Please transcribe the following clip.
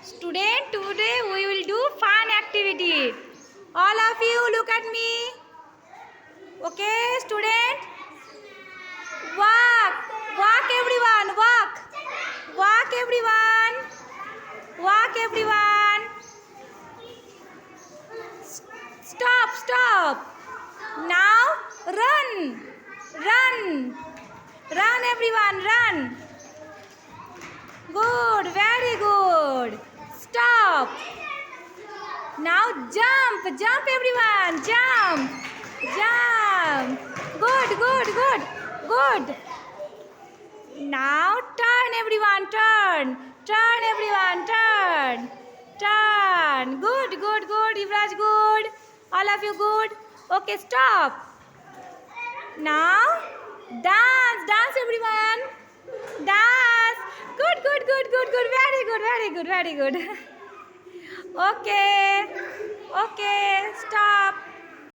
Student, today we will do fun activity. All of you look at me. Okay, student? Walk. Walk everyone. Walk. Walk everyone. Walk everyone. Stop, stop. Now run. Run. Run everyone, run. Good, very good. Stop. Now jump, jump everyone, jump, jump. Good, good, good, good. Now turn everyone, turn, turn everyone, turn, turn. Good, good, good. Yuvraj, good. All of you good. Okay, stop. Now dance, dance everyone. Dance. Good, good, good, good, good. Very good, very good, very good. Okay. Okay. Stop.